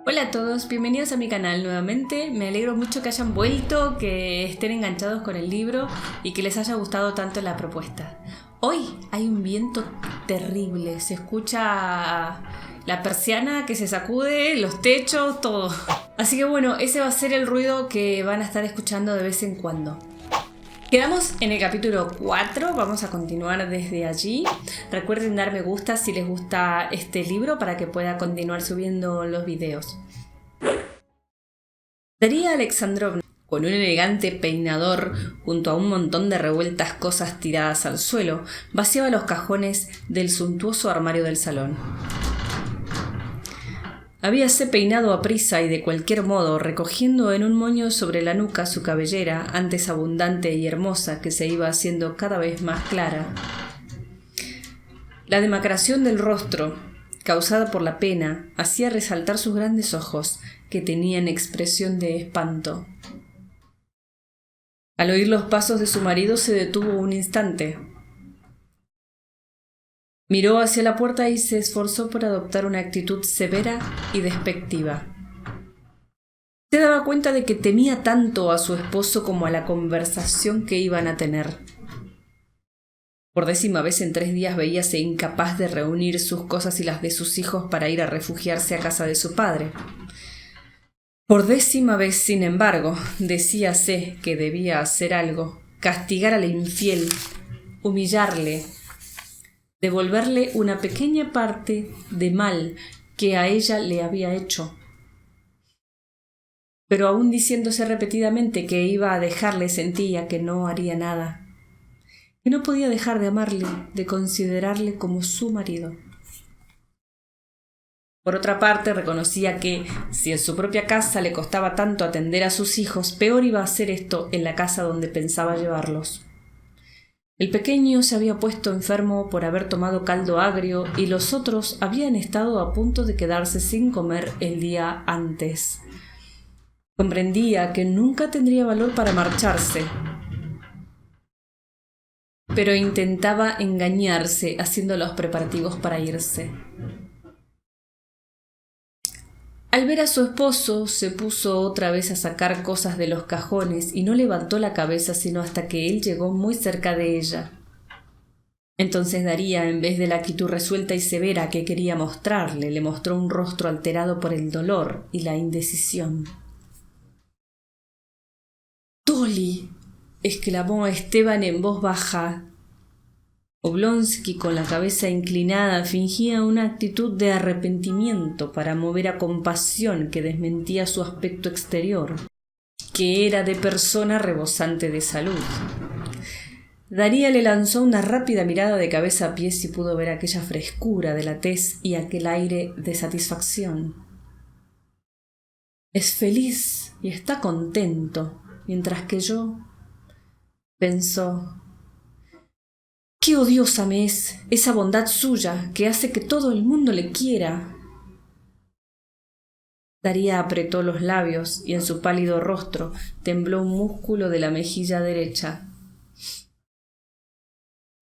Hola a todos, bienvenidos a mi canal nuevamente. Me alegro mucho que hayan vuelto, que estén enganchados con el libro y que les haya gustado tanto la propuesta. Hoy hay un viento terrible, se escucha la persiana que se sacude, los techos, todo. Así que bueno, ese va a ser el ruido que van a estar escuchando de vez en cuando. Quedamos en el capítulo 4, vamos a continuar desde allí. Recuerden dar me gusta si les gusta este libro para que pueda continuar subiendo los videos. Daría Alexandrovna, con un elegante peinador junto a un montón de revueltas cosas tiradas al suelo, vaciaba los cajones del suntuoso armario del salón. Habíase peinado a prisa y de cualquier modo, recogiendo en un moño sobre la nuca su cabellera, antes abundante y hermosa, que se iba haciendo cada vez más clara. La demacración del rostro, causada por la pena, hacía resaltar sus grandes ojos, que tenían expresión de espanto. Al oír los pasos de su marido se detuvo un instante. Miró hacia la puerta y se esforzó por adoptar una actitud severa y despectiva. Se daba cuenta de que temía tanto a su esposo como a la conversación que iban a tener. Por 10ª vez en 3 días veíase incapaz de reunir sus cosas y las de sus hijos para ir a refugiarse a casa de su padre. Por 10ª vez, sin embargo, decíase que debía hacer algo, castigar al infiel, humillarle, devolverle una pequeña parte de mal que a ella le había hecho. Pero aún diciéndose repetidamente que iba a dejarle, sentía que no haría nada, que no podía dejar de amarle, de considerarle como su marido. Por otra parte, reconocía que, si en su propia casa le costaba tanto atender a sus hijos, peor iba a hacer esto en la casa donde pensaba llevarlos. El pequeño se había puesto enfermo por haber tomado caldo agrio y los otros habían estado a punto de quedarse sin comer el día antes. Comprendía que nunca tendría valor para marcharse, pero intentaba engañarse haciendo los preparativos para irse. Al ver a su esposo, se puso otra vez a sacar cosas de los cajones y no levantó la cabeza sino hasta que él llegó muy cerca de ella. Entonces Daría, en vez de la actitud resuelta y severa que quería mostrarle, le mostró un rostro alterado por el dolor y la indecisión. «¡Dolly!», exclamó Esteban en voz baja. Oblonsky, con la cabeza inclinada, fingía una actitud de arrepentimiento para mover a compasión que desmentía su aspecto exterior, que era de persona rebosante de salud. Daría le lanzó una rápida mirada de cabeza a pies y pudo ver aquella frescura de la tez y aquel aire de satisfacción. Es feliz y está contento, mientras que yo, pensó, qué odiosa me es esa bondad suya que hace que todo el mundo le quiera. Daría apretó los labios y en su pálido rostro tembló un músculo de la mejilla derecha.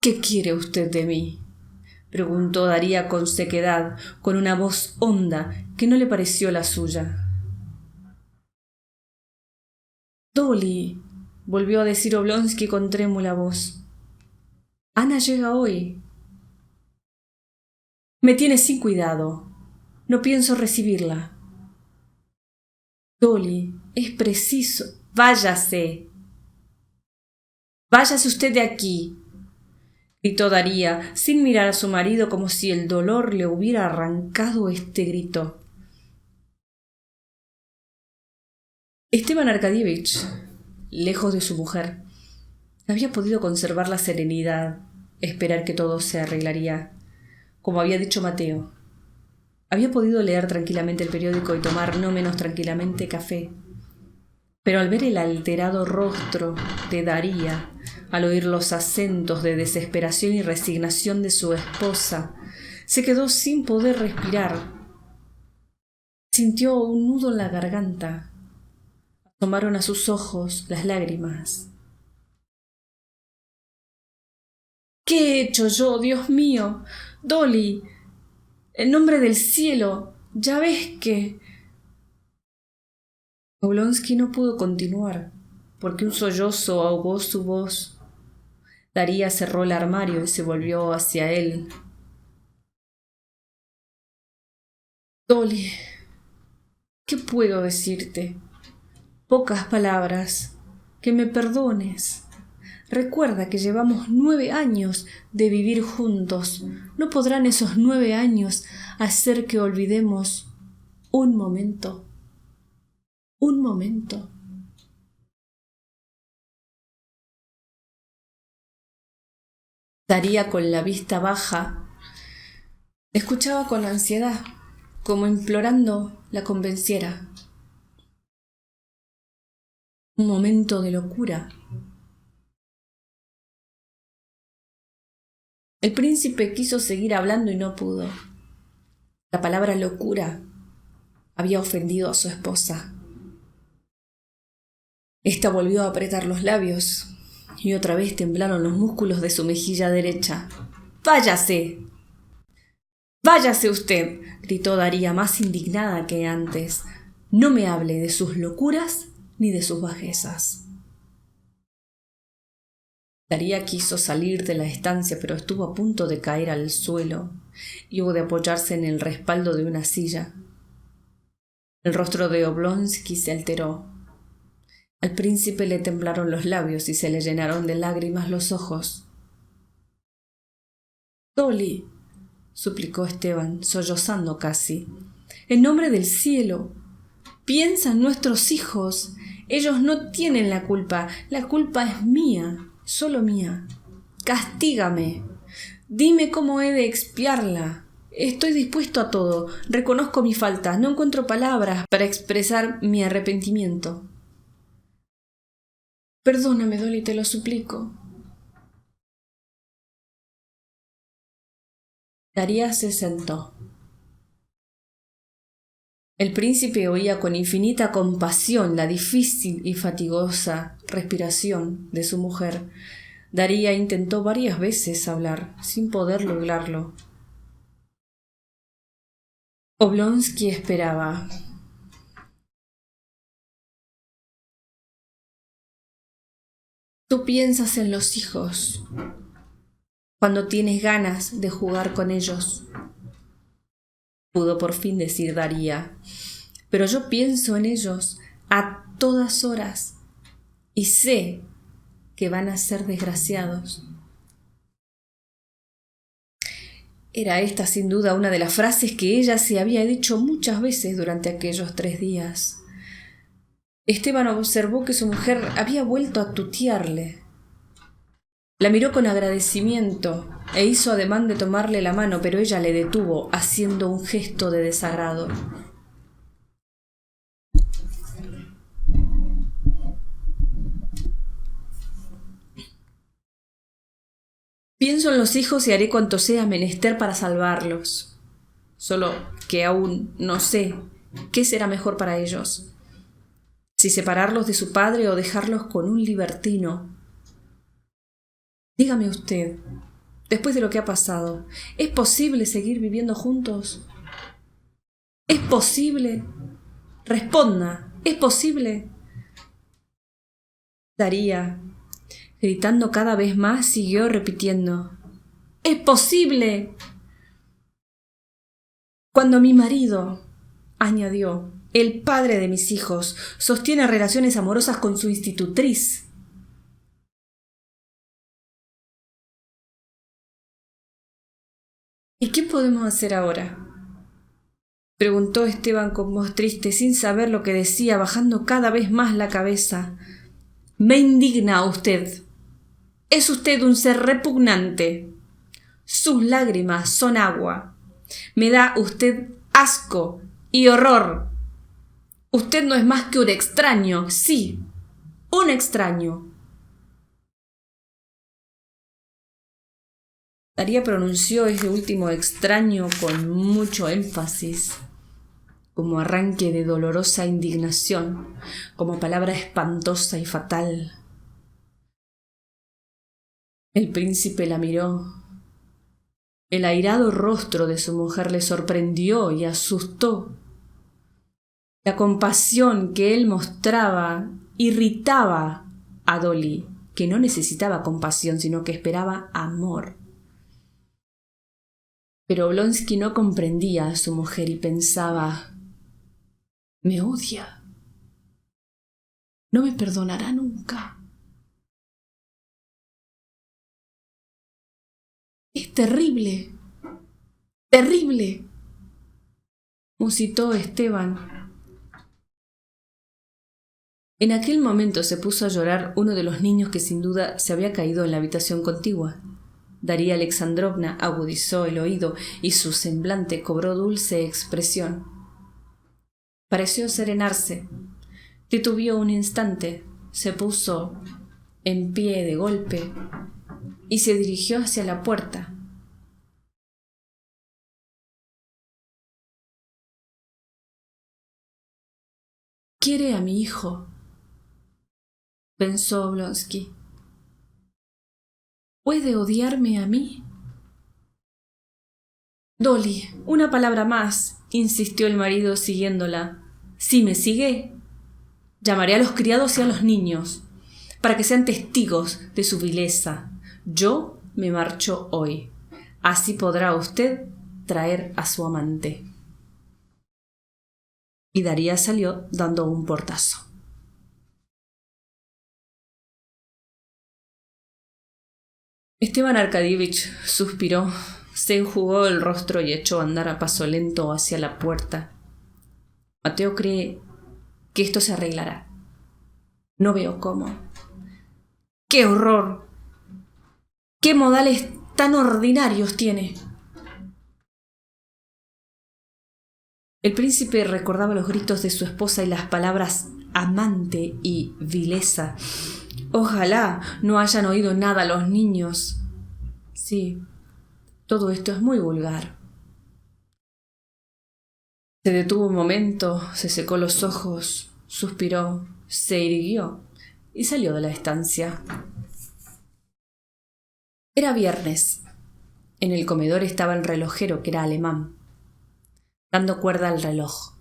«¿Qué quiere usted de mí?», preguntó Daría con sequedad, con una voz honda que no le pareció la suya. «Dolly», volvió a decir Oblonsky con trémula voz. «Ana llega hoy». «Me tiene sin cuidado. No pienso recibirla». «Dolly, es preciso». «Váyase. Váyase usted de aquí», gritó Daría, sin mirar a su marido como si el dolor le hubiera arrancado este grito. Esteban Arkadievich, lejos de su mujer, había podido conservar la serenidad, esperar que todo se arreglaría, como había dicho Mateo. Había podido leer tranquilamente el periódico y tomar no menos tranquilamente café. Pero al ver el alterado rostro de Daría, al oír los acentos de desesperación y resignación de su esposa, se quedó sin poder respirar. Sintió un nudo en la garganta. Asomaron a sus ojos las lágrimas. «¿Qué he hecho yo, Dios mío? Dolly, en nombre del cielo, ya ves que...» Oblonsky no pudo continuar, porque un sollozo ahogó su voz. Daría cerró el armario y se volvió hacia él. Dolly, ¿qué puedo decirte? Pocas palabras. Que me perdones. Recuerda que llevamos 9 años de vivir juntos. ¿No podrán esos 9 años hacer que olvidemos un momento? Un momento. Daría con la vista baja. Escuchaba con ansiedad, como implorando la convenciera. Un momento de locura. El príncipe quiso seguir hablando y no pudo. La palabra locura había ofendido a su esposa. Esta volvió a apretar los labios y otra vez temblaron los músculos de su mejilla derecha. ¡Váyase! ¡Váyase usted!, gritó Daría más indignada que antes. No me hable de sus locuras ni de sus bajezas. Daría quiso salir de la estancia, pero estuvo a punto de caer al suelo y hubo de apoyarse en el respaldo de una silla. El rostro de Oblonsky se alteró. Al príncipe le temblaron los labios y se le llenaron de lágrimas los ojos. «Dolly», suplicó Esteban, sollozando casi, «en nombre del cielo, piensa en nuestros hijos. Ellos no tienen la culpa es mía. Solo mía. Castígame. Dime cómo he de expiarla. Estoy dispuesto a todo. Reconozco mi falta. No encuentro palabras para expresar mi arrepentimiento. Perdóname, Dolly, te lo suplico». Daría se sentó. El príncipe oía con infinita compasión la difícil y fatigosa respiración de su mujer. Daría intentó varias veces hablar, sin poder lograrlo. Oblonsky esperaba. Tú piensas en los hijos cuando tienes ganas de jugar con ellos, pudo por fin decir Daría, pero yo pienso en ellos a todas horas y sé que van a ser desgraciados. Era esta sin duda una de las frases que ella se había dicho muchas veces durante aquellos 3 días. Esteban observó que su mujer había vuelto a tutearle. La miró con agradecimiento e hizo ademán de tomarle la mano, pero ella le detuvo, haciendo un gesto de desagrado. Pienso en los hijos y haré cuanto sea menester para salvarlos. Solo que aún no sé qué será mejor para ellos. Si separarlos de su padre o dejarlos con un libertino. Dígame usted, después de lo que ha pasado, ¿es posible seguir viviendo juntos? ¿Es posible? Responda, ¿es posible? Daría, gritando cada vez más, siguió repitiendo: ¡es posible! Cuando mi marido, añadió, el padre de mis hijos, sostiene relaciones amorosas con su institutriz. ¿Y qué podemos hacer ahora?, preguntó Esteban con voz triste, sin saber lo que decía, bajando cada vez más la cabeza. Me indigna usted. Es usted un ser repugnante. Sus lágrimas son agua. Me da usted asco y horror. Usted no es más que un extraño, sí, un extraño. Daría pronunció ese último extraño con mucho énfasis, como arranque de dolorosa indignación, como palabra espantosa y fatal. El príncipe la miró. El airado rostro de su mujer le sorprendió y asustó. La compasión que él mostraba irritaba a Dolly, que no necesitaba compasión, sino que esperaba amor. Pero Oblonsky no comprendía a su mujer y pensaba: me odia. No me perdonará nunca. Es terrible, terrible, musitó Esteban. En aquel momento se puso a llorar uno de los niños que sin duda se había caído en la habitación contigua. Daría Alexandrovna agudizó el oído y su semblante cobró dulce expresión. Pareció serenarse. Titubeó un instante, se puso en pie de golpe y se dirigió hacia la puerta. «Quiere a mi hijo», pensó Oblonsky. «¿Puede odiarme a mí?» «Dolly, una palabra más», insistió el marido siguiéndola. «Si me sigue, llamaré a los criados y a los niños, para que sean testigos de su vileza. Yo me marcho hoy. Así podrá usted traer a su amante». Y Daría salió dando un portazo. Esteban Arkadievich suspiró, se enjugó el rostro y echó a andar a paso lento hacia la puerta. Mateo cree que esto se arreglará. No veo cómo. ¡Qué horror! ¡Qué modales tan ordinarios tiene! El príncipe recordaba los gritos de su esposa y las palabras amante y vileza. Ojalá no hayan oído nada los niños. Sí, todo esto es muy vulgar. Se detuvo un momento, se secó los ojos, suspiró, se irguió y salió de la estancia. Era viernes. En el comedor estaba el relojero, que era alemán, dando cuerda al reloj.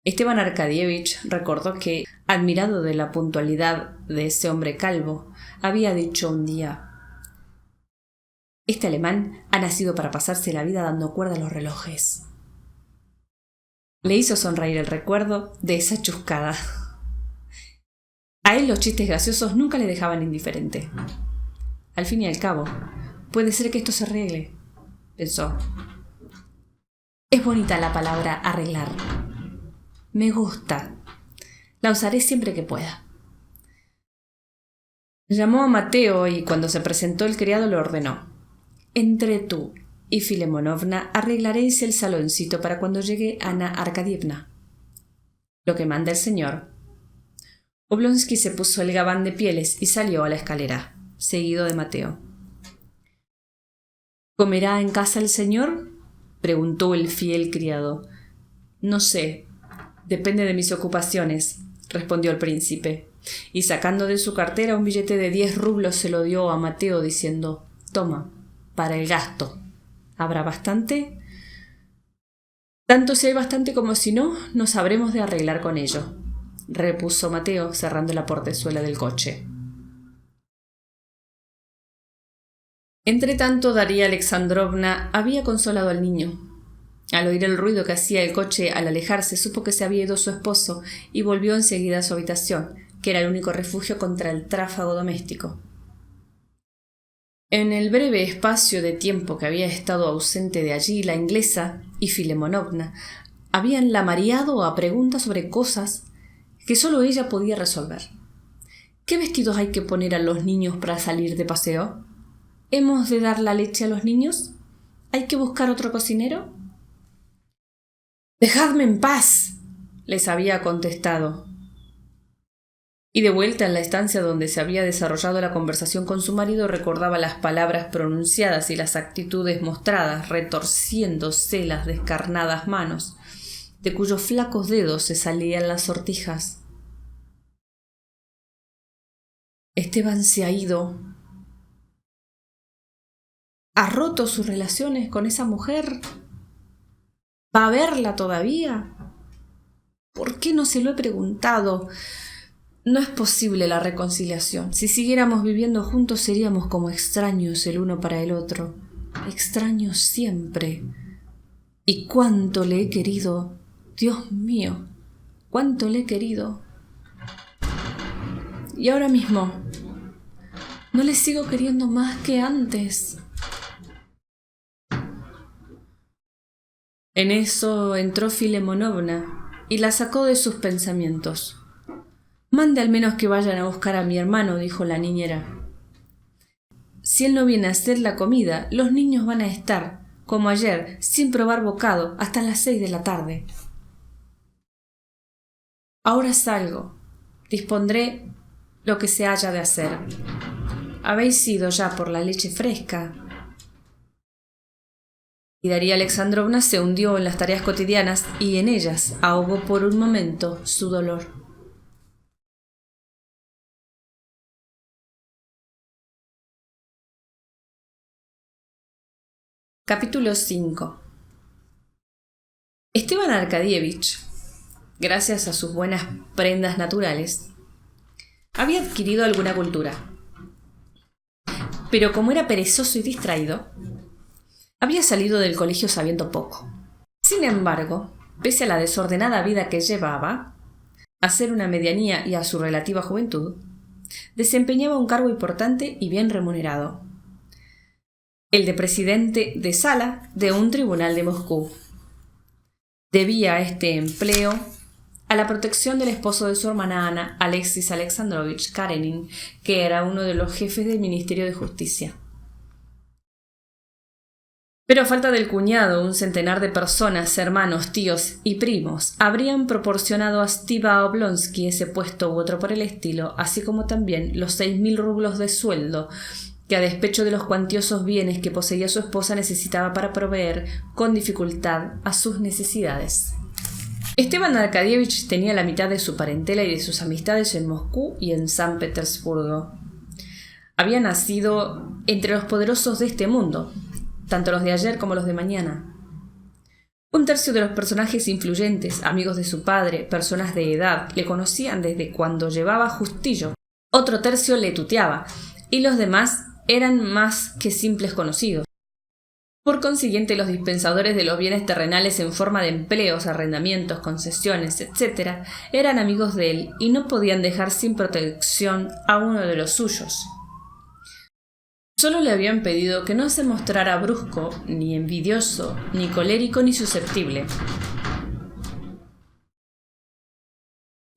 Esteban Arkadievich recordó que, admirado de la puntualidad de ese hombre calvo, había dicho un día: «Este alemán ha nacido para pasarse la vida dando cuerda a los relojes». Le hizo sonreír el recuerdo de esa chuscada. A él los chistes graciosos nunca le dejaban indiferente. Al fin y al cabo, puede ser que esto se arregle, pensó. Es bonita la palabra arreglar. Me gusta. La usaré siempre que pueda. Llamó a Mateo y cuando se presentó el criado le ordenó: «Entre tú y Filemonovna arreglaréis el saloncito para cuando llegue Ana Arkadievna. Lo que manda el señor». Oblonsky se puso el gabán de pieles y salió a la escalera, seguido de Mateo. «¿Comerá en casa el señor?», preguntó el fiel criado. «No sé. Depende de mis ocupaciones», respondió el príncipe, y sacando de su cartera un billete de 10 rublos se lo dio a Mateo diciendo: «Toma, para el gasto. ¿Habrá bastante?». «Tanto si hay bastante como si no, nos habremos de arreglar con ello», repuso Mateo cerrando la portezuela del coche. Entretanto, Daría Alexandrovna había consolado al niño. Al oír el ruido que hacía el coche al alejarse, supo que se había ido su esposo y volvió enseguida a su habitación, que era el único refugio contra el tráfago doméstico. En el breve espacio de tiempo que había estado ausente de allí, la inglesa y Filemonovna habían la mareado a preguntas sobre cosas que solo ella podía resolver. ¿Qué vestidos hay que poner a los niños para salir de paseo? ¿Hemos de dar la leche a los niños? ¿Hay que buscar otro cocinero? «Dejadme en paz», les había contestado. Y de vuelta en la estancia donde se había desarrollado la conversación con su marido, recordaba las palabras pronunciadas y las actitudes mostradas, retorciéndose las descarnadas manos, de cuyos flacos dedos se salían las sortijas. Esteban se ha ido. ¿Ha roto sus relaciones con esa mujer? ¿Va a verla todavía? ¿Por qué no se lo he preguntado? No es posible la reconciliación. Si siguiéramos viviendo juntos seríamos como extraños el uno para el otro. Extraños siempre. Y cuánto le he querido. Dios mío, cuánto le he querido. Y ahora mismo, no le sigo queriendo más que antes. En eso entró Filemonovna y la sacó de sus pensamientos. «Mande al menos que vayan a buscar a mi hermano», dijo la niñera. «Si él no viene a hacer la comida, los niños van a estar, como ayer, sin probar bocado, hasta las 6 de la tarde. Ahora salgo. Dispondré lo que se haya de hacer. ¿Habéis ido ya por la leche fresca?» Y Daría Alexandrovna se hundió en las tareas cotidianas y en ellas ahogó por un momento su dolor. Capítulo 5. Esteban Arcadievich, gracias a sus buenas prendas naturales, había adquirido alguna cultura. Pero como era perezoso y distraído, había salido del colegio sabiendo poco. Sin embargo, pese a la desordenada vida que llevaba, a ser una medianía y a su relativa juventud, desempeñaba un cargo importante y bien remunerado: el de presidente de sala de un tribunal de Moscú. Debía este empleo a la protección del esposo de su hermana Ana, Alexis Alexandrovich Karenin, que era uno de los jefes del Ministerio de Justicia. Pero a falta del cuñado, un centenar de personas, hermanos, tíos y primos, habrían proporcionado a Stiva Oblonsky ese puesto u otro por el estilo, así como también los 6.000 rublos de sueldo que, a despecho de los cuantiosos bienes que poseía su esposa, necesitaba para proveer con dificultad a sus necesidades. Esteban Arcadievich tenía la mitad de su parentela y de sus amistades en Moscú y en San Petersburgo. Había nacido entre los poderosos de este mundo, tanto los de ayer como los de mañana. Un tercio de los personajes influyentes, amigos de su padre, personas de edad, le conocían desde cuando llevaba justillo. Otro tercio le tuteaba, y los demás eran más que simples conocidos. Por consiguiente, los dispensadores de los bienes terrenales en forma de empleos, arrendamientos, concesiones, etc., eran amigos de él y no podían dejar sin protección a uno de los suyos. Solo le habían pedido que no se mostrara brusco, ni envidioso, ni colérico, ni susceptible.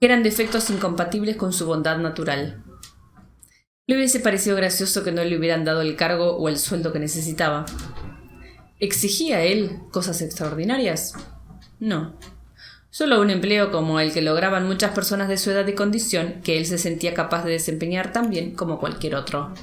Eran defectos incompatibles con su bondad natural. Le hubiese parecido gracioso que no le hubieran dado el cargo o el sueldo que necesitaba. ¿Exigía él cosas extraordinarias? No. Solo un empleo como el que lograban muchas personas de su edad y condición, que él se sentía capaz de desempeñar tan bien como cualquier otro.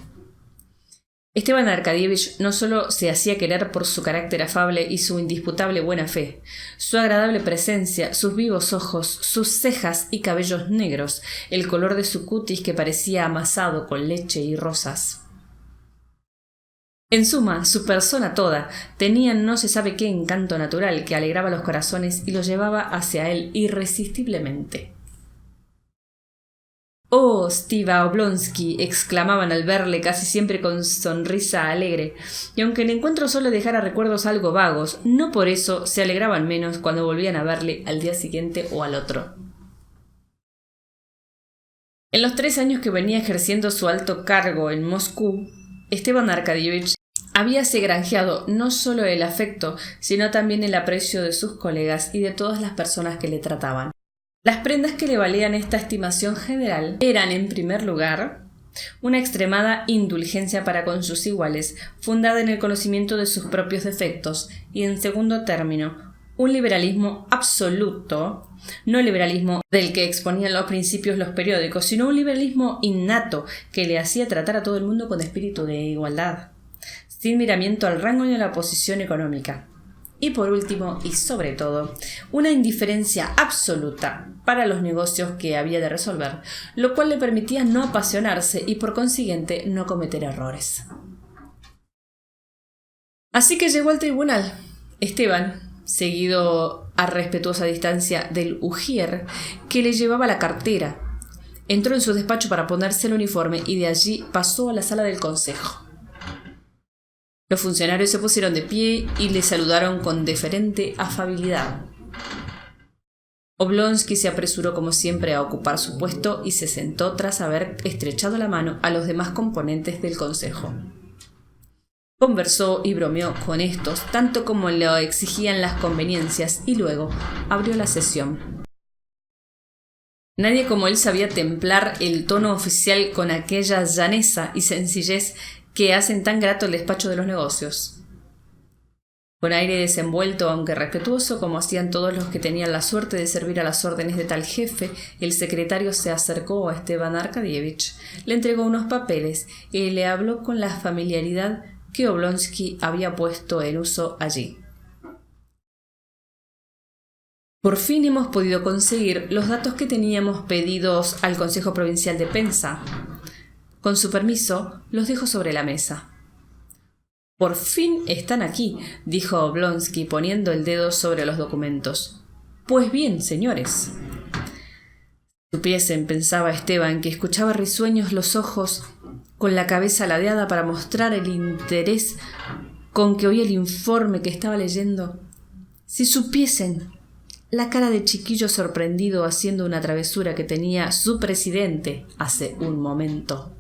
Esteban Arcadievich no solo se hacía querer por su carácter afable y su indisputable buena fe, su agradable presencia, sus vivos ojos, sus cejas y cabellos negros, el color de su cutis que parecía amasado con leche y rosas. En suma, su persona toda tenía no se sabe qué encanto natural que alegraba los corazones y los llevaba hacia él irresistiblemente. «¡Oh, Stiva Oblonsky!», exclamaban al verle casi siempre con sonrisa alegre, y aunque el encuentro solo dejara recuerdos algo vagos, no por eso se alegraban menos cuando volvían a verle al día siguiente o al otro. En los 3 años que venía ejerciendo su alto cargo en Moscú, Esteban Arcadievich habíase granjeado no solo el afecto, sino también el aprecio de sus colegas y de todas las personas que le trataban. Las prendas que le valían esta estimación general eran, en primer lugar, una extremada indulgencia para con sus iguales, fundada en el conocimiento de sus propios defectos, y, en segundo término, un liberalismo absoluto, no liberalismo del que exponían los principios los periódicos, sino un liberalismo innato que le hacía tratar a todo el mundo con espíritu de igualdad, sin miramiento al rango ni a la posición económica. Y por último, y sobre todo, una indiferencia absoluta para los negocios que había de resolver, lo cual le permitía no apasionarse y por consiguiente no cometer errores. Así que llegó al tribunal. Esteban, seguido a respetuosa distancia del ujier que le llevaba la cartera. Entró en su despacho para ponerse el uniforme y de allí pasó a la sala del consejo. Los funcionarios se pusieron de pie y le saludaron con deferente afabilidad. Oblonsky se apresuró como siempre a ocupar su puesto y se sentó tras haber estrechado la mano a los demás componentes del consejo. Conversó y bromeó con estos tanto como lo exigían las conveniencias y luego abrió la sesión. Nadie como él sabía templar el tono oficial con aquella llaneza y sencillez que hacen tan grato el despacho de los negocios. Con aire desenvuelto, aunque respetuoso, como hacían todos los que tenían la suerte de servir a las órdenes de tal jefe, el secretario se acercó a Stepan Arkadyevich, le entregó unos papeles y le habló con la familiaridad que Oblonsky había puesto en uso allí. Por fin hemos podido conseguir los datos que teníamos pedidos al Consejo Provincial de Penza. Con su permiso, los dejo sobre la mesa. Por fin están aquí, dijo Oblonsky poniendo el dedo sobre los documentos. Pues bien, señores. Supiesen, pensaba Esteban, que escuchaba risueños los ojos con la cabeza ladeada para mostrar el interés con que oía el informe que estaba leyendo. Si supiesen la cara de chiquillo sorprendido haciendo una travesura que tenía su presidente hace un momento.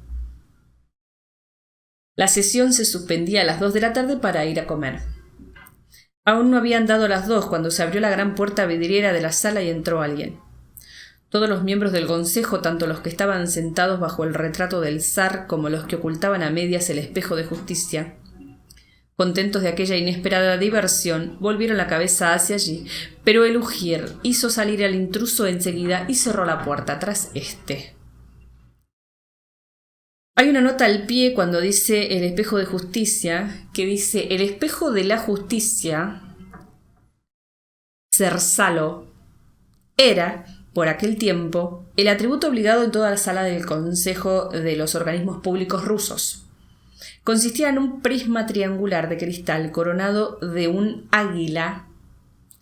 La sesión se suspendía a las 2 de la tarde para ir a comer. Aún no habían dado las 2 cuando se abrió la gran puerta vidriera de la sala y entró alguien. Todos los miembros del consejo, tanto los que estaban sentados bajo el retrato del zar como los que ocultaban a medias el espejo de justicia, contentos de aquella inesperada diversión, volvieron la cabeza hacia allí, pero el ujier hizo salir al intruso enseguida y cerró la puerta tras éste. Hay una nota al pie cuando dice el espejo de justicia, que dice: el espejo de la justicia, Zerzalo, era, por aquel tiempo, el atributo obligado en toda la sala del Consejo de los organismos públicos rusos. Consistía en un prisma triangular de cristal coronado de un águila,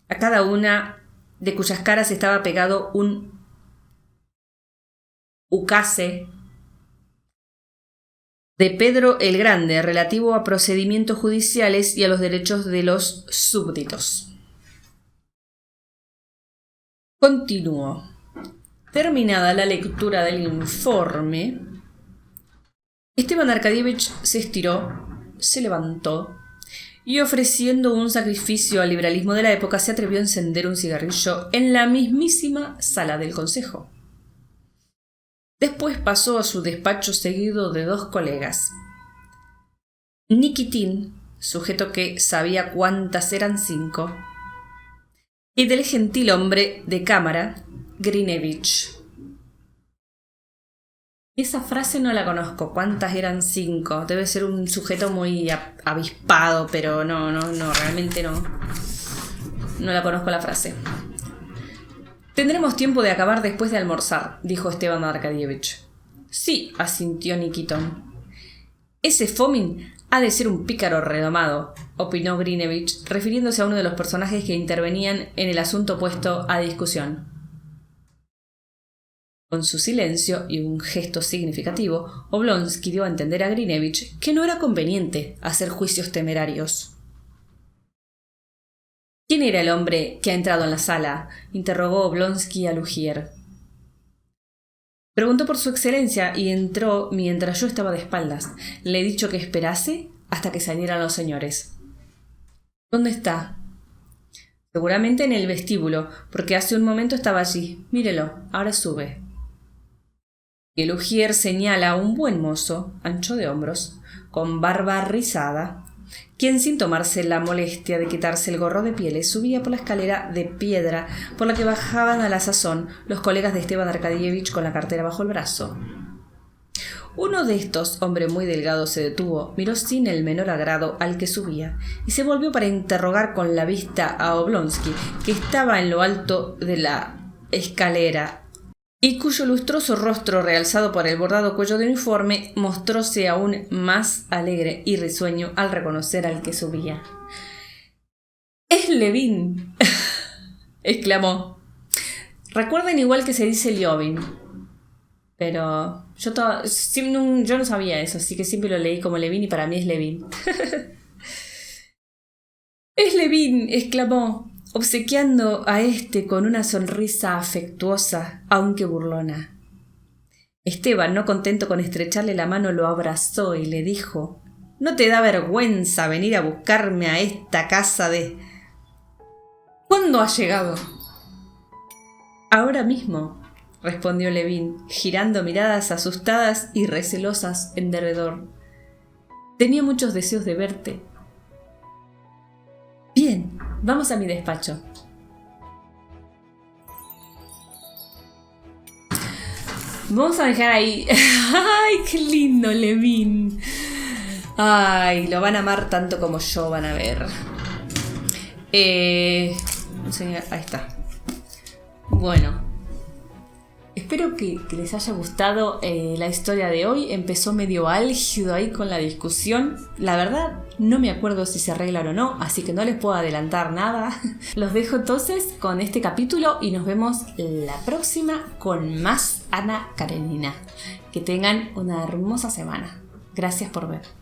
a cada una de cuyas caras estaba pegado un ukase de Pedro el Grande, relativo a procedimientos judiciales y a los derechos de los súbditos. Continuó. Terminada la lectura del informe, Stepan Arkadyevich se estiró, se levantó y, ofreciendo un sacrificio al liberalismo de la época, se atrevió a encender un cigarrillo en la mismísima sala del consejo. Después pasó a su despacho seguido de 2 colegas. Nikitin, sujeto que sabía cuántas eran 5, y del gentil hombre de cámara, Grinevich. Esa frase no la conozco. ¿Cuántas eran 5? Debe ser un sujeto muy avispado, pero no, realmente no. No la conozco la frase. Tendremos tiempo de acabar después de almorzar, dijo Stepan Arkadyevich. Sí, asintió Nikitin. Ese Fomin ha de ser un pícaro redomado, opinó Grinevich, refiriéndose a uno de los personajes que intervenían en el asunto puesto a discusión. Con su silencio y un gesto significativo, Oblonsky dio a entender a Grinevich que no era conveniente hacer juicios temerarios. ¿Quién era el hombre que ha entrado en la sala?, interrogó Oblonsky al ujier. Preguntó por su excelencia y entró mientras yo estaba de espaldas. Le he dicho que esperase hasta que salieran los señores. ¿Dónde está? Seguramente en el vestíbulo, porque hace un momento estaba allí. Mírelo, ahora sube. El ujier señala a un buen mozo, ancho de hombros, con barba rizada, quien, sin tomarse la molestia de quitarse el gorro de pieles, subía por la escalera de piedra por la que bajaban a la sazón los colegas de Stepan Arkadyevich con la cartera bajo el brazo. Uno de estos, hombre muy delgado, se detuvo, miró sin el menor agrado al que subía y se volvió para interrogar con la vista a Oblonsky, que estaba en lo alto de la escalera y cuyo lustroso rostro, realzado por el bordado cuello de uniforme, mostróse aún más alegre y risueño al reconocer al que subía. «¡Es Levin!» exclamó. Recuerden igual que se dice Liobin. Pero yo no sabía eso, así que siempre lo leí como Levin y para mí es Levin. Es Levin, exclamó, obsequiando a este con una sonrisa afectuosa, aunque burlona. Esteban, no contento con estrecharle la mano, lo abrazó y le dijo: ¿No te da vergüenza venir a buscarme a esta casa de...? ¿Cuándo has llegado? Ahora mismo, respondió Levin, girando miradas asustadas y recelosas en derredor. Tenía muchos deseos de verte. Bien, vamos a mi despacho. Vamos a dejar ahí. ¡Ay, qué lindo, Levin! Ay, lo van a amar tanto como yo van a ver. Ahí está. Bueno, espero que les haya gustado la historia de hoy. Empezó medio álgido ahí con la discusión. La verdad, no me acuerdo si se arreglan o no, así que no les puedo adelantar nada. Los dejo entonces con este capítulo y nos vemos la próxima con más Ana Karenina. Que tengan una hermosa semana. Gracias por ver.